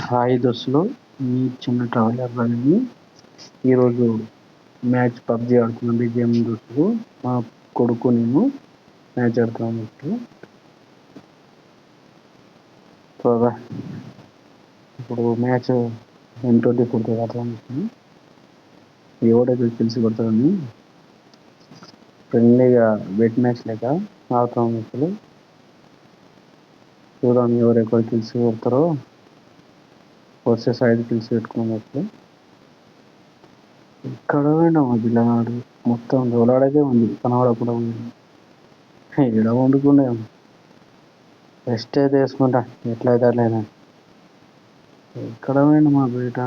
Hi దోస్తులు, మీ చిన్న traveller రవిని. ఈరోజు మ్యాచ్ పబ్జి ఆడుతున్నాం. బిజిఎం దోస్తులు, మా కొడుకు నేను మ్యాచ్ ఆడుతున్నాం దోస్తులు. త్వరగా ఇప్పుడు మ్యాచ్ M24 ఆడుతున్నాం. ఎవడైతే తెలిసి కొడతాడని ఫ్రెండ్లీగా బెట్ మ్యాచ్ లేక ఆడుతున్నాం దోస్తులు. చూద్దాం ఎవరెక్కడ తెలిసి కొడతారో. వర్సెస్ 5 కిల్స్ పెట్టుకున్నాం దోస్తులు. ఇక్కడ పోయినా పిల్లగాడు మొత్తం జోలాడైతే ఉంది, కనబడకుండా ఉంది. ఇక్కడ వండుకునే రెస్ట్ అయితే వేసుకుంటా, ఎట్లయితే అట్లయినా. ఇక్కడ పోయినా మా బయట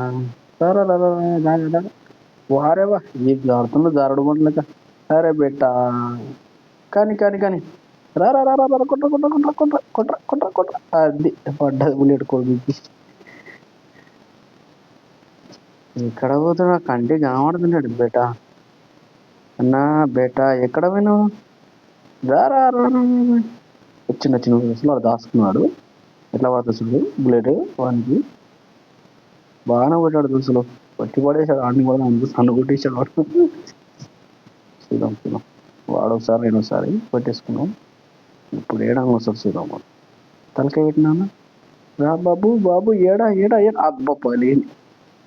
వారేవా ఈ ఆడుతున్న జారుడు బండ్లక. అరే బెట్ట కానీ కానీ కానీ రా రా రా రా కొట్ర కొట్ర కొట్ర కొట్ర కొట్ర కొట్ర కొట్ర అది పడ్డది బుల్లెట్ కొడుకు. ఎక్కడ పోతున్నా కంటి కనబడుతున్నాడు బేట. అన్నా బేట ఎక్కడ పోయినావు? రారా వచ్చిన చిన్న వాడు దాచుకున్నాడు. ఎట్లా పడుతుంది బుల్లెట్ వానికి బాగానే కొట్టాడు దుసులు. పట్టి పడేసాడు ఆడిని కూడా సన్ను కొట్టేసాడు వాడు. చూద్దాం చూద్దాం, వాడు ఒకసారి నేను ఒకసారి కొట్టేసుకున్నాం. ఇప్పుడు ఏడంగా వస్తాడు చూద్దాం. వాడు తలకాయ పెట్టినాను. రా బాబు బాబు ఏడా ఏడా ఏడా అబ్బా లేని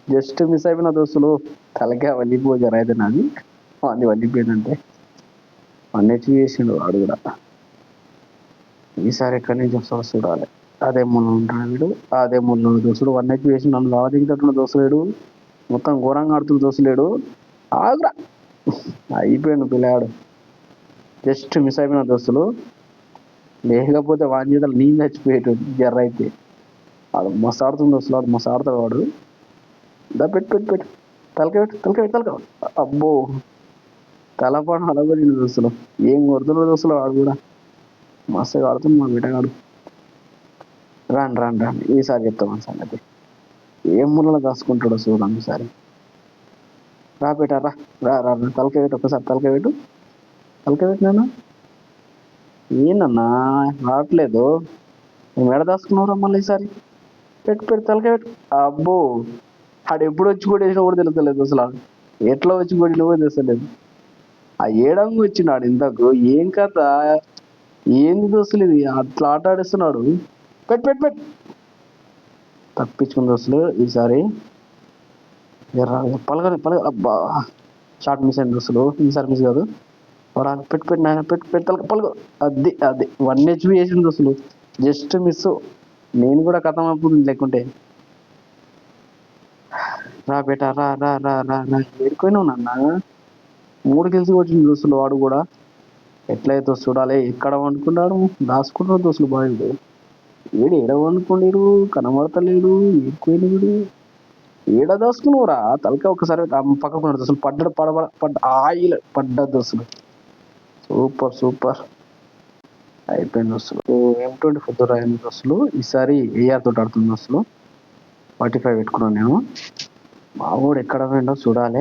జస్ట్ మిస్ అయిపోయిన దోస్తులు. తలకాయ వల్లిపోయారు అయితే నాది అది వల్లిపోయిందంటే అన్నెచ్చి చేసిండు వాడు కూడా. ఈసారి ఎక్కడి నుంచి వస్తాడో చూడాలి. అదే ముళ్ళు ఉంటాడు వీడు, అదే ముళ్ళు దోస్తుడు. వన్నెచ్చి వేసి నన్ను లావదింకట్టున్న దోస్తులేడు, మొత్తం ఘోరంగా ఆడుతున్న దోస్తులేడు. ఆగురా అయిపోయాడు పిల్లాడు. జస్ట్ మిస్ అయిపోయిన దోస్తులు. లేకపోతే వాడి చేతలు నేను చచ్చిపోయేటు జర్ర అయితే. వాడు మస్తు ఆడుతుంది దోస్తులు, వాడు మస్తు ఆడతాడు వాడు. దా పెట్టు పెట్టు పెట్టు తలకాయ పెట్టు తలకాయ తలకాయ. అబ్బో తలపాడు అలగొచ్చింది దోస్తులు. ఏం కొడుతున్నాడు దోస్తులు వాడు కూడా. మస్తుగా ఆడుతుంది మా బిడ్డగాడు. రాను రాను రాను ఈసారి చెప్తాం సంగతి. ఏం ముళ్ళలో కాసుకుంటాడో చూడండి ఈసారి. రా పెట్టా రా రా రా తలకాయ పెట్టు ఒకసారి. తలకాయ పెట్టు తలకాయ పెట్టినానా ఏందన్నా రావట్లేదు. మేము ఎడ దాచుకున్నావురా మళ్ళీ ఈసారి. పెట్టు పెట్టు తలకాయ పెట్టు. అబ్బో ఆడు ఎప్పుడు వచ్చి కొట్టేసినా కూడా తెలుస్తలేదు అసలు. ఎట్లా వచ్చి కొట్టినా కూడా తెలుస్తలేదు. ఆ ఏడంగా వచ్చినాడు ఇంతకు. ఏం కథ ఏంది దోస్తులు ఇది? అట్లా ఆట ఆడిస్తున్నాడు. పెట్టు పెట్టు పెట్టు తప్పించుకుని దోస్తులు ఈసారి. పలగని పలగ అబ్బా షార్ట్ మిస్ అయిన దోస్తులు. ఈసారి మిస్ కాదు. పెట్టు పెట్టు నాయన పెట్టు పెట్టు తలక పలగ. అది అది 1 HP వేసిన దోస్తులు. Just miss. నేను కూడా కథం అయిపోతుంది లేకుంటే. రా బేటా రా రా రా రా రా ఏడుకోయినావు నాన్న. 3 కిల్స్ కొట్టింది దోస్తులు వాడు కూడా. ఎట్లయితే చూడాలి. ఎక్కడ వండుకున్నాడు దాచుకున్నాడు దోస్తులు. బాగుంది ఏడు ఏడ వండుకోలేడు, కనబడతలేడు. ఏడుకోయిన వీడు ఏడ దాచుకున్నావురా తలకాయ. ఒకసారి పక్కకున్నాడు దోస్తులు. పడ్డాడు పడబడ పడ్డ ఆయిల్ పడ్డ దోస్తులు. సూపర్ సూపర్ అయిపోయింది దోస్తులు. M24 రాయింది దోస్తులు. ఈసారి AR తోటి ఆడుతుంది దోస్తులు. 45 పెట్టుకున్నాను నేను. మా ఊడు ఎక్కడ పోయిండో చూడాలి.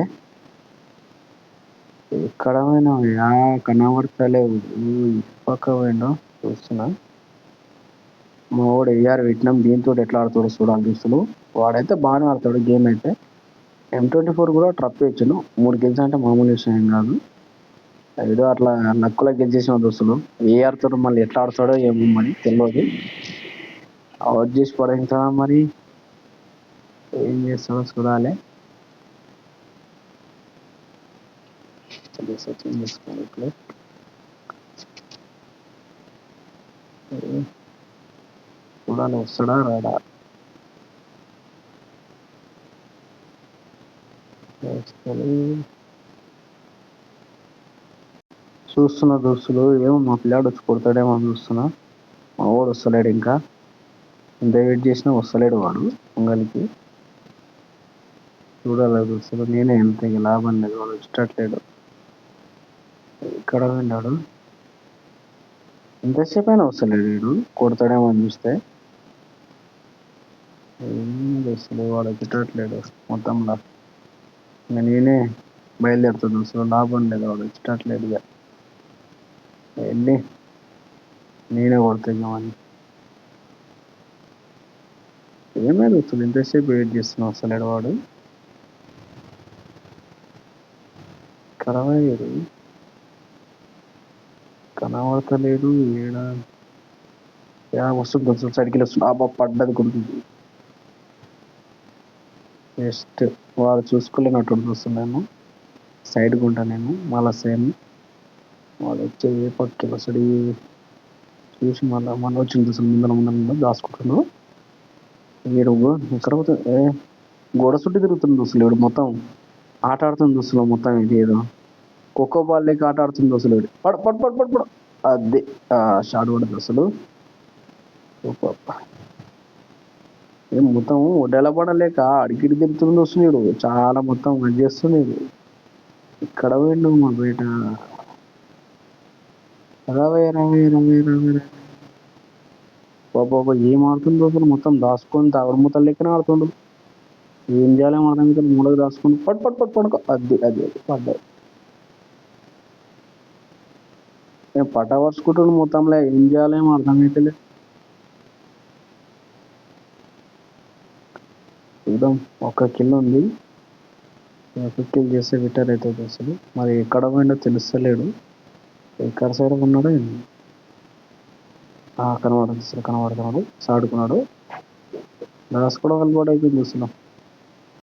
ఎక్కడ పోయినా కనబడతలేవు. పక్క పోయిండో చూస్తున్నా. మా వాడు AR పెట్టినాం. దీంతో ఎట్లా ఆడుతాడో చూడాలి దోస్తులు. వాడైతే బాగానే ఆడతాడు గేమ్ అయితే. M24 కూడా ట్రప్ ఇచ్చాను. 3 కిల్స్ అంటే మామూలు విషయం కాదు. ఏదో అట్లా నక్కులా గెలిచేసిన దోస్తులు. AR తోటి మళ్ళీ ఎట్లా ఆడతాడో ఏమో మరి తెలియదు. అవుట్ చేసి పడేస్తాడా మరి ఏం చేస్తాడో చూడాలి. చూడాలి వస్తాడా రాడా. చూస్తున్నా దోస్తులు. ఏమో మా పిల్లాడు వచ్చి కొడతాడేమో అని చూస్తున్నా. మా వాడు వస్తలేడు ఇంకా. ఎంత వెయిట్ చేసినా వస్తలేడు వాడు పొంగలికి. చూడాలి దోస్తులు. నేనే ఎంత లాభం లేదు, వాడు వచ్చేటట్లేడు. ఇక్కడ విన్నాడు ఎంతసేపు అయినా వస్తలేడు వీడు. కొడతాడేమో అని చూస్తే దోస్తులు వాడు వచ్చేటట్లేడు మొత్తంలో. ఇంకా నేనే బయలుదేరుతాను దోస్తులు. లాభం లేదు, వాడు వచ్చేటట్లేడు. ఇక వెళ్ళి నేనే కొడుతున్నామని ఏమైంది అసలు ఇంతసేపు వెయిట్ చేస్తున్నావు అసలు ఎడవాడు కరవయ్యాడు కనబడతలేడు ఏడా వస్తుంది కొంచెం సైడ్కి వస్తుంది అబ్బా పడ్డది కొడుతుంది జస్ట్ వాడు చూసుకోలేనట్టు చూస్తున్నాను సైడ్కి ఉంటాను నేను మళ్ళా సేమ్ వాడు వచ్చే ఏ పక్కకి వస్తాడు చూసి మళ్ళీ వచ్చింది చూసి ముందర దాచుకుంటున్నాడు వీడు ఇక్కడ గోడ చుట్టూ తిరుగుతుంది చూసలు వీడు మొత్తం ఆట ఆడుతుంది చూస్తున్నావు మొత్తం ఇది ఏదో ఖోఖో బాల్ లేక ఆట ఆడుతుంది చూసలు వీడు పడు పడు పడు పడు పడు అదే షాట్ పడదు అసలు ఏం మొత్తం ఒడ్డెల పడలేక అడిగిడి తిరుగుతుంది వస్తున్నాడు చాలా మొత్తం అది చేస్తున్నాడు ఇక్కడ పోయిండు మా బయట రవే రవే రవే రవే బాబా ఏం ఆడుతుందో అసలు మొత్తం దాచుకొని తాగుడు మూతలు లెక్కనే ఆడుతుండు ఏం చేయాలేమో అర్థం అయితే మూడకు దాచుకొని పట్టు పట్టు పట్టు పడుకో అది అది అది పడ్డాయి నేను పట్ట పరుచుకుంటుండు మొత్తంలో ఏం చేయాలేమో అర్థం అయితే చూద్దాం ఒక కిల్ ఉంది ఒక కిల్ చేస్తే విటర్ అవుతుంది అసలు మరి ఎక్కడ పోయిండో తెలుస్తలేడు ఎక్కడ సైడ్ ఉన్నాడో కనబడుతుంది అసలు కనబడుతున్నాడు సాడుకున్నాడు దాస్ కూడా అలవాటు అయిపోయింది అసలు